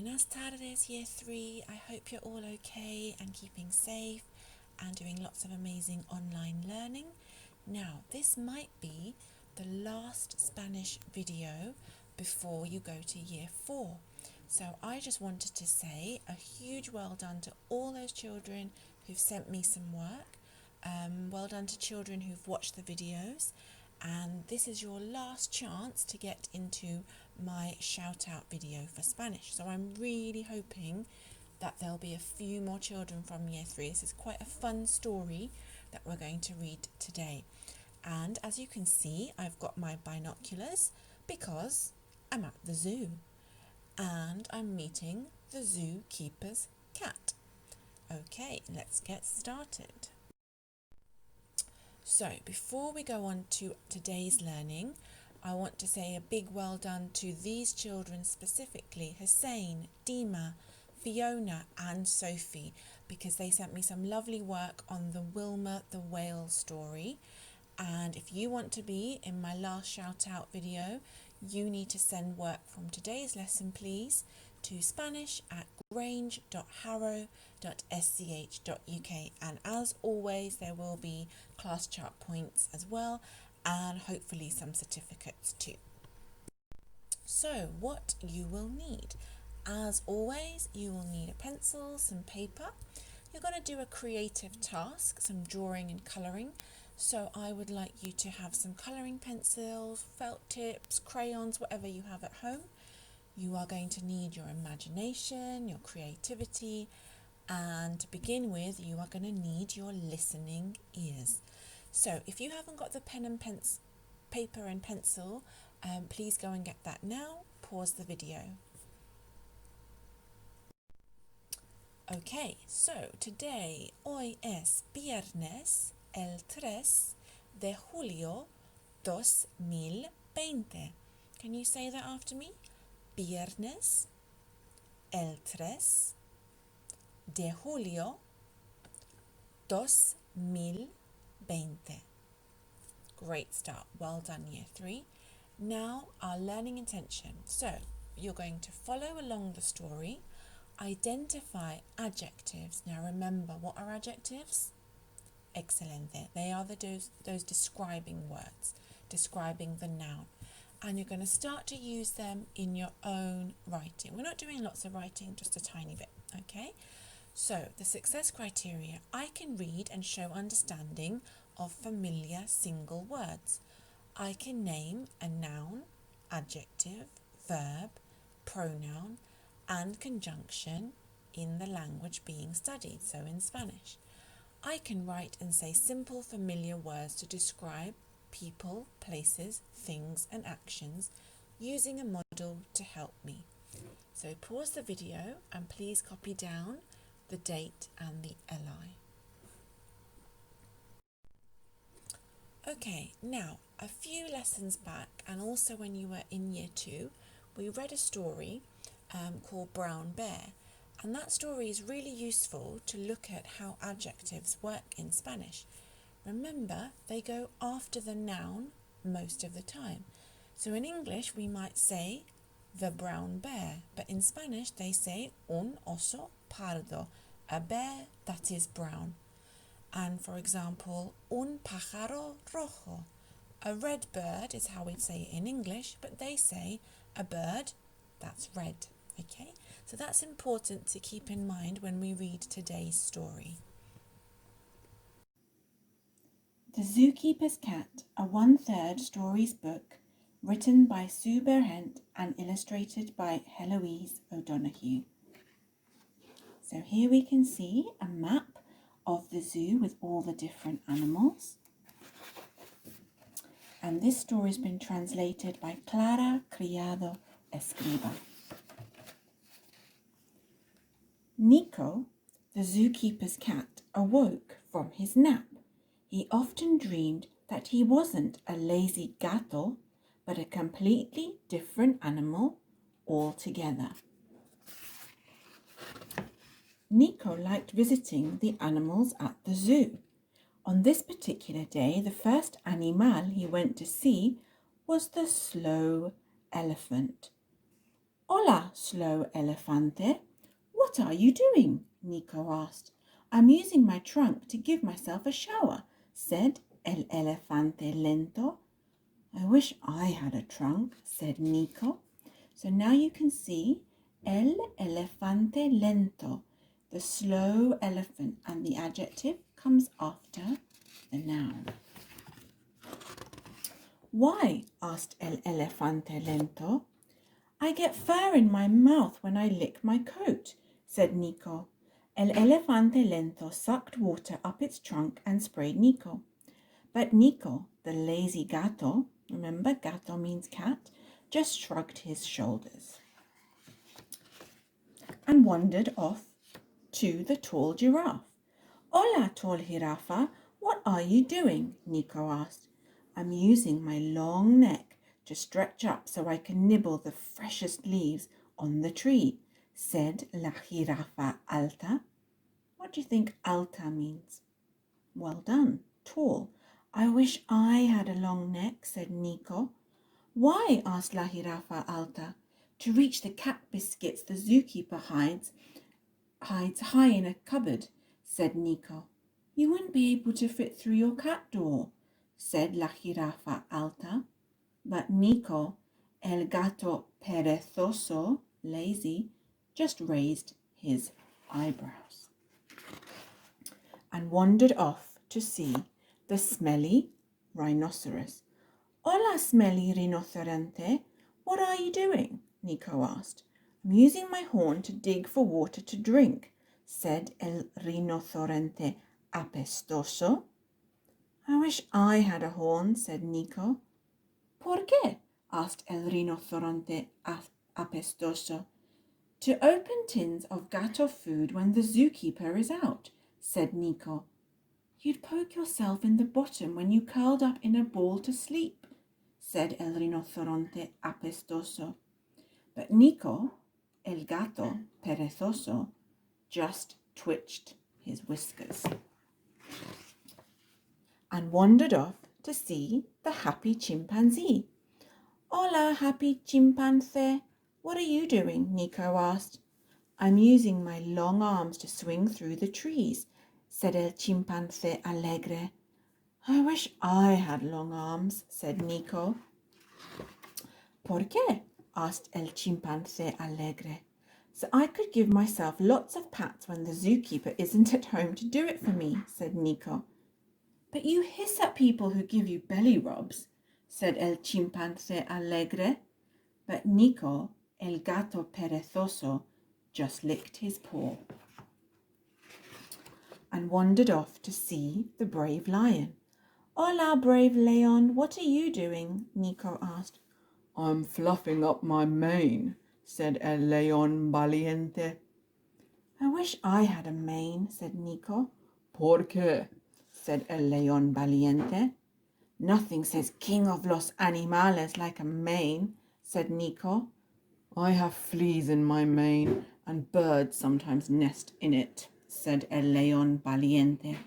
Buenas tardes, Year 3. I hope you're all okay and keeping safe and doing lots of amazing online learning. Now, this might be the last Spanish video before you go to Year 4. So I just wanted to say a huge well done to all those children who've sent me some work. Well done to children who've watched the videos. And this is your last chance to get into my shout out video for Spanish. So I'm really hoping that there'll be a few more children from Year 3. This is quite a fun story that we're going to read today. And as you can see, I've got my binoculars because I'm at the zoo and I'm meeting the zookeeper's cat. Okay, let's get started. So before we go on to today's learning, I want to say a big well done to these children specifically, Hussein, Dima, Fiona and Sophie, because they sent me some lovely work on the Wilma the Whale story. And if you want to be in my last shout out video, you need to send work from today's lesson, please, to spanish@grange.harrow.sch.uk. And as always, there will be class chart points as well, and hopefully some certificates too. So what you will need, as always, you will need a pencil, some paper. You're going to do a creative task, some drawing and colouring. So I would like you to have some colouring pencils, felt tips, crayons, whatever you have at home. You are going to need your imagination, your creativity, and to begin with, you are going to need your listening ears. So if you haven't got the pen and paper and pencil, please go and get that now. Pause the video. Okay, so today, hoy es viernes, el 3 de julio 2020. Can you say that after me? Viernes, el 3 de julio 2020. Great start. Well done, Year 3. Now, our learning intention. So, you're going to follow along the story. Identify adjectives. Now, remember, what are adjectives? Excelente. They are those describing words, describing the noun. And you're going to start to use them in your own writing. We're not doing lots of writing, just a tiny bit, okay? So the success criteria, I can read and show understanding of familiar single words. I can name a noun, adjective, verb, pronoun, and conjunction in the language being studied, so in Spanish. I can write and say simple familiar words to describe people, places, things and actions using a model to help me. So pause the video and please copy down the date and the LI. Okay, now a few lessons back and also when you were in Year 2, we read a story called Brown Bear. And that story is really useful to look at how adjectives work in Spanish. Remember, they go after the noun most of the time. So in English, we might say the brown bear, but in Spanish, they say un oso pardo, a bear that is brown. And for example, un pájaro rojo, a red bird is how we'd say it in English, but they say a bird that's red. Okay, so that's important to keep in mind when we read today's story. The Zookeeper's Cat, a 1/3 stories book written by Sue Berhent and illustrated by Heloise O'Donoghue. So here we can see a map of the zoo with all the different animals. And this story has been translated by Clara Criado Escriba. Nico, the zookeeper's cat, awoke from his nap. He often dreamed that he wasn't a lazy gato, but a completely different animal altogether. Nico liked visiting the animals at the zoo. On this particular day, the first animal he went to see was the slow elephant. Hola, slow elefante. What are you doing? Nico asked. I'm using my trunk to give myself a shower, said el elefante lento. I wish I had a trunk, said Nico. So now you can see el elefante lento, the slow elephant, and the adjective comes after the noun. Why? Asked el elefante lento. I get fur in my mouth when I lick my coat, said Nico. El elefante lento sucked water up its trunk and sprayed Nico. But Nico, the lazy gato, remember gato means cat, just shrugged his shoulders and wandered off to the tall giraffe. Hola, tall jirafa, what are you doing? Nico asked. I'm using my long neck to stretch up so I can nibble the freshest leaves on the tree, said la jirafa alta. What do you think alta means? Well done, tall. I wish I had a long neck, said Nico. Why? Asked la jirafa alta. To reach the cat biscuits the zookeeper hides high in a cupboard, said Nico. You wouldn't be able to fit through your cat door, said la jirafa alta. But Nico, el gato perezoso, lazy, just raised his eyebrows and wandered off to see the smelly rhinoceros. Hola, smelly rinoceronte. What are you doing? Nico asked. I'm using my horn to dig for water to drink, said el rinoceronte apestoso. I wish I had a horn, said Nico. ¿Por qué? Asked el rinoceronte apestoso. To open tins of gato food when the zookeeper is out, said Nico. You'd poke yourself in the bottom when you curled up in a ball to sleep, said el rinoceronte apestoso. But Nico, el gato perezoso, just twitched his whiskers and wandered off to see the happy chimpanzee. Hola, happy chimpanzee. What are you doing? Nico asked. I'm using my long arms to swing through the trees, said el chimpanzé alegre. I wish I had long arms, said Nico. ¿Por qué? Asked el chimpancé alegre. So I could give myself lots of pats when the zookeeper isn't at home to do it for me, said Nico. But you hiss at people who give you belly rubs, said el chimpancé alegre. But Nico, el gato perezoso, just licked his paw and wandered off to see the brave lion. Hola, brave leon, what are you doing? Nico asked. I'm fluffing up my mane, said el león valiente. I wish I had a mane, said Nico. ¿Por qué? Said el león valiente. Nothing says king of los animales like a mane, said Nico. I have fleas in my mane, and birds sometimes nest in it, said el león valiente.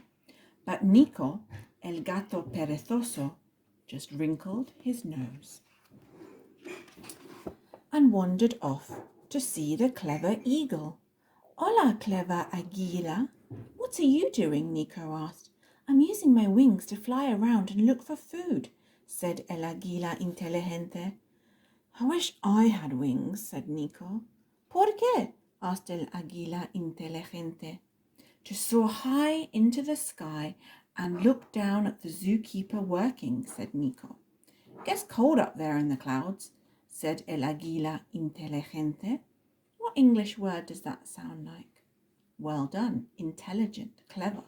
But Nico, el gato perezoso, just wrinkled his nose and wandered off to see the clever eagle. Hola, clever aguila. What are you doing? Nico asked. I'm using my wings to fly around and look for food, said el aguila inteligente. I wish I had wings, said Nico. ¿Por qué? Asked el aguila inteligente. To soar high into the sky and look down at the zookeeper working, said Nico. Gets cold up there in the clouds, said el aguila inteligente. What English word does that sound like? Well done, intelligent, clever.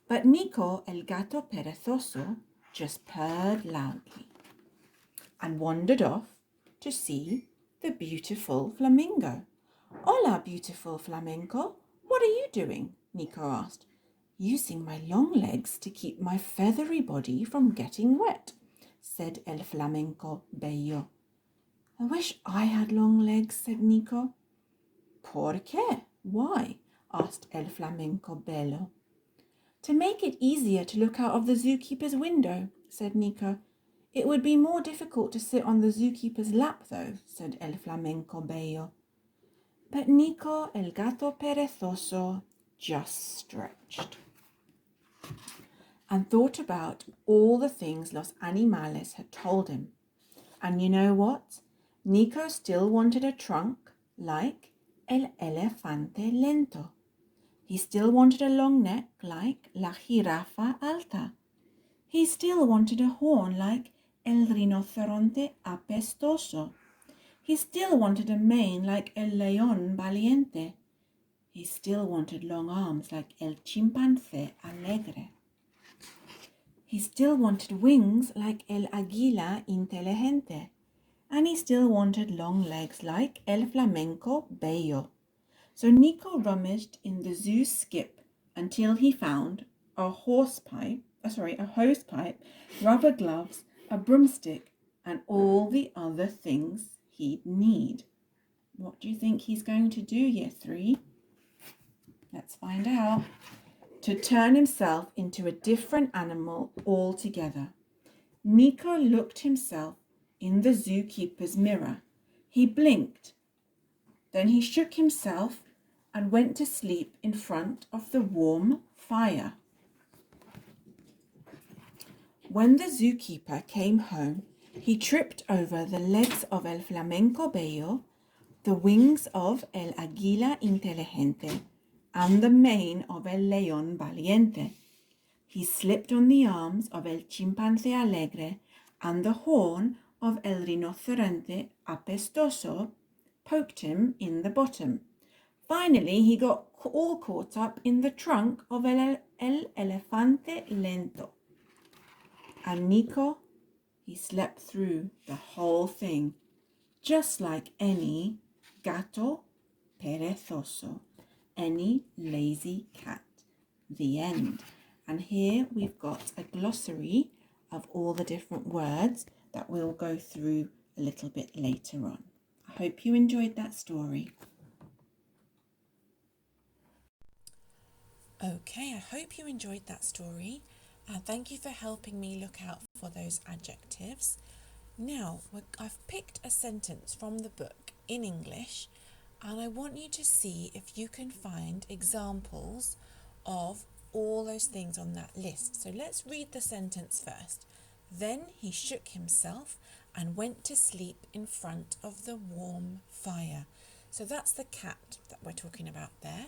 But Nico, el gato perezoso, just purred loudly and wandered off to see the beautiful flamingo. Hola, beautiful flamenco. What are you doing? Nico asked. Using my long legs to keep my feathery body from getting wet, said el flamenco bello. I wish I had long legs, said Nico. ¿Por qué? Why? Asked el flamenco bello. To make it easier to look out of the zookeeper's window, said Nico. It would be more difficult to sit on the zookeeper's lap, though, said El Flamenco Bello. But Nico, el gato perezoso, just stretched and thought about all the things Los Animales had told him. And you know what? Nico still wanted a trunk like el elefante lento. He still wanted a long neck like la jirafa alta. He still wanted a horn like el rinoceronte apestoso. He still wanted a mane like el león valiente. He still wanted long arms like el chimpancé alegre. He still wanted wings like el águila inteligente. And he still wanted long legs like el flamenco bello. So Nico rummaged in the zoo skip until he found a hose pipe, rubber gloves, a broomstick, and all the other things he'd need. What do you think he's going to do, Year 3? Let's find out. To turn himself into a different animal altogether. Nico looked himself in the zookeeper's mirror. He blinked. Then he shook himself and went to sleep in front of the warm fire. When the zookeeper came home, he tripped over the legs of el flamenco bello, the wings of el águila inteligente, and the mane of el león valiente. He slipped on the arms of el chimpancé alegre, and the horn of el rinoceronte apestoso poked him in the bottom. Finally, he got all caught up in the trunk of el elefante lento. And Nico, he slept through the whole thing, just like any gato perezoso, any lazy cat. The end. And here we've got a glossary of all the different words that we'll go through a little bit later on. I hope you enjoyed that story. Okay, I hope you enjoyed that story. Thank you for helping me look out for those adjectives. Now, I've picked a sentence from the book in English, and I want you to see if you can find examples of all those things on that list. So let's read the sentence first. Then he shook himself and went to sleep in front of the warm fire. So that's the cat that we're talking about there.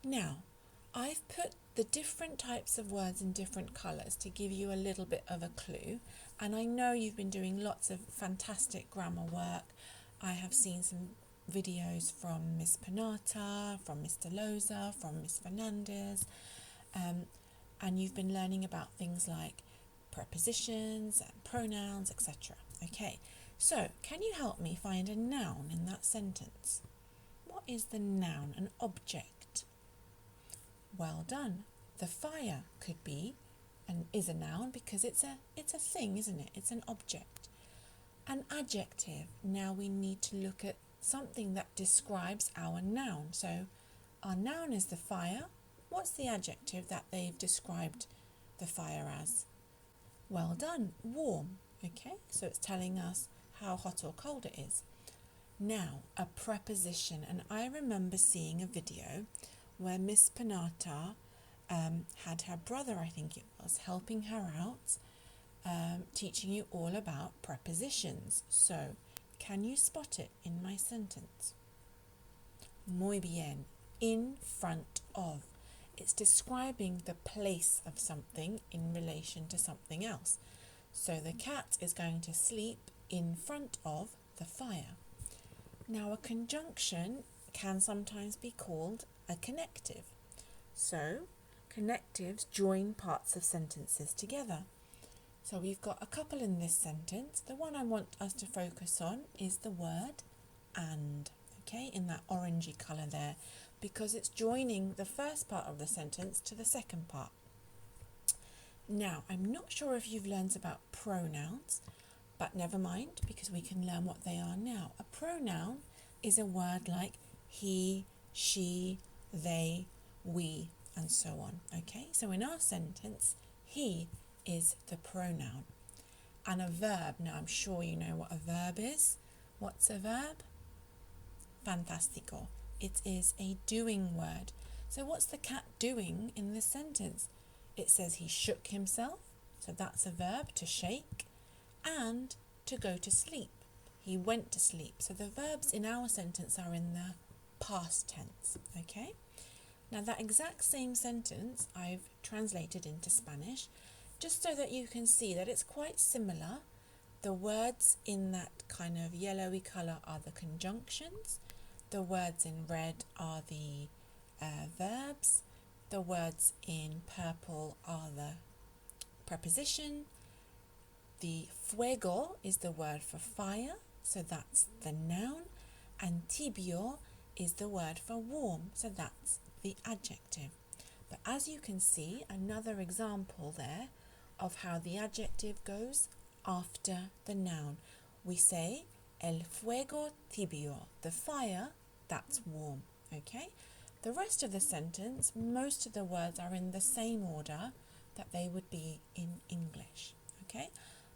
Now, I've put the different types of words in different colours to give you a little bit of a clue. And I know you've been doing lots of fantastic grammar work. I have seen some videos from Miss Panata, from Mr. Loza, from Miss Fernandez. And you've been learning about things like prepositions and pronouns, etc. Okay, so can you help me find a noun in that sentence? What is the noun, an object? Well done. The fire could be and is a noun because it's a thing, isn't it? It's an object. An adjective. Now we need to look at something that describes our noun. So our noun is the fire. What's the adjective that they've described the fire as? Well done, warm. Okay, so it's telling us how hot or cold it is. Now, a preposition, and I remember seeing a video where Miss Panata had her brother, I think it was, helping her out, teaching you all about prepositions. So, can you spot it in my sentence? Muy bien, in front of. It's describing the place of something in relation to something else. So the cat is going to sleep in front of the fire. Now a conjunction can sometimes be called a connective. So connectives join parts of sentences together. So we've got a couple in this sentence. The one I want us to focus on is the word and, okay, in that orangey colour there, because it's joining the first part of the sentence to the second part. Now, I'm not sure if you've learned about pronouns, but never mind, because we can learn what they are now. A pronoun is a word like he, she, they, we, and so on. Okay, so in our sentence, he is the pronoun. and a verb. Now, I'm sure you know what a verb is. What's a verb? Fantastico. It is a doing word. So what's the cat doing in this sentence? It says he shook himself, so that's a verb, to shake, and to go to sleep. He went to sleep. So the verbs in our sentence are in the past tense, okay? Now that exact same sentence I've translated into Spanish, just so that you can see that it's quite similar. The words in that kind of yellowy colour are the conjunctions. The words in red are the verbs. The words in purple are the preposition. The fuego is the word for fire, so that's the noun. And tibio is the word for warm, so that's the adjective. But as you can see, another example there of how the adjective goes after the noun. We say el fuego tibio, the fire that's warm, okay? The rest of the sentence, most of the words are in the same order that they would be in English, okay?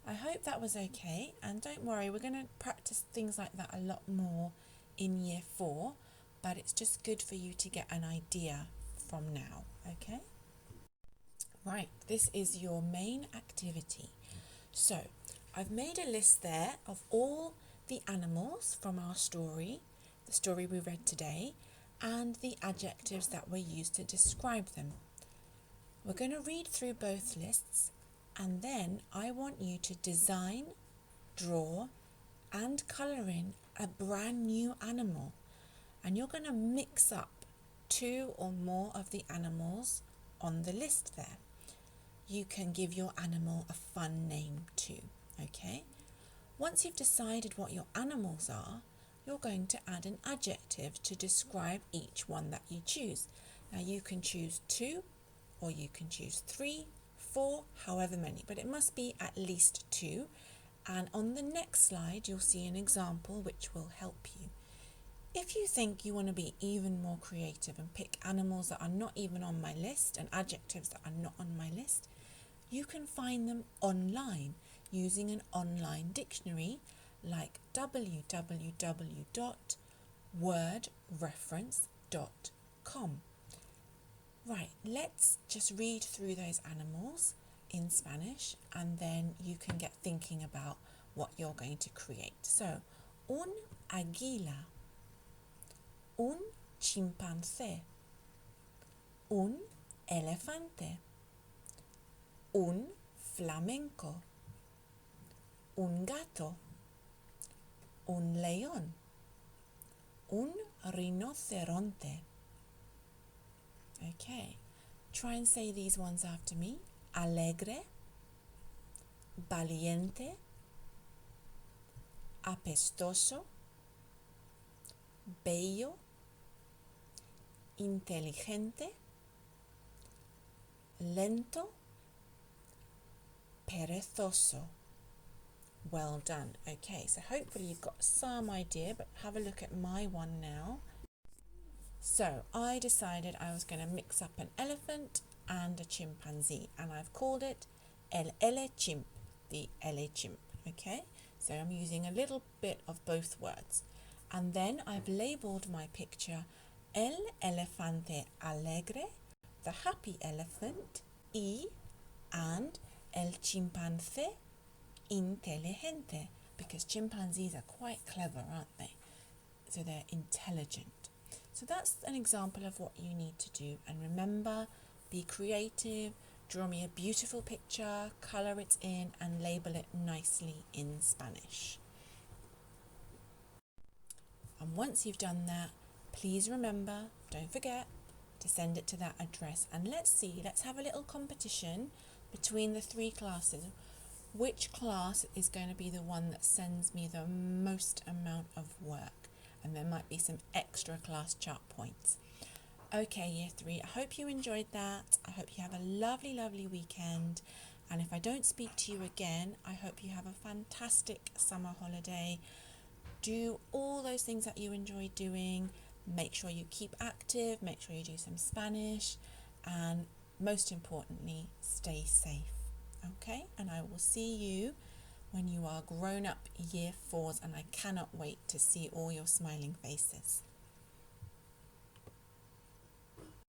I hope that was okay, and don't worry, we're going to practice things like that a lot more in year 4, but it's just good for you to get an idea from now, okay? Right, this is your main activity. So, I've made a list there of all the animals from our story, the story we read today, and the adjectives that were used to describe them. We're going to read through both lists, and then I want you to design, draw, and colour in a brand new animal. And you're going to mix up 2 or more of the animals on the list there. You can give your animal a fun name too, okay? Once you've decided what your animals are, you're going to add an adjective to describe each one that you choose. Now you can choose 2 or you can choose 3, 4, however many, but it must be at least 2. And on the next slide, you'll see an example which will help you. If you think you want to be even more creative and pick animals that are not even on my list and adjectives that are not on my list, you can find them online using an online dictionary like www.wordreference.com. Right, let's just read through those animals in Spanish and then you can get thinking about what you're going to create. So, un águila, un chimpancé, un elefante, un flamenco, un gato, un león, un rinoceronte. Okay, try and say these ones after me. Alegre, valiente, apestoso, bello, inteligente, lento, perezoso. Well done. Okay, so hopefully you've got some idea, but have a look at my one now. So I decided I was going to mix up an elephant and a chimpanzee, and I've called it el chimp, the chimp, okay? So I'm using a little bit of both words. And then I've labelled my picture el elefante alegre, the happy elephant, and el chimpancé inteligente, because chimpanzees are quite clever, aren't they? So they're intelligent. So that's an example of what you need to do. And remember, be creative, draw me a beautiful picture, colour it in and label it nicely in Spanish. And once you've done that, please remember, don't forget to send it to that address. And let's have a little competition between the 3 classes. Which class is going to be the one that sends me the most amount of work? And there might be some extra class chart points. Okay, year 3, I hope you enjoyed that. I hope you have a lovely, lovely weekend. And if I don't speak to you again, I hope you have a fantastic summer holiday. Do all those things that you enjoy doing. Make sure you keep active, make sure you do some Spanish, and most importantly, stay safe. Okay, and I will see you when you are grown up year fours, and I cannot wait to see all your smiling faces.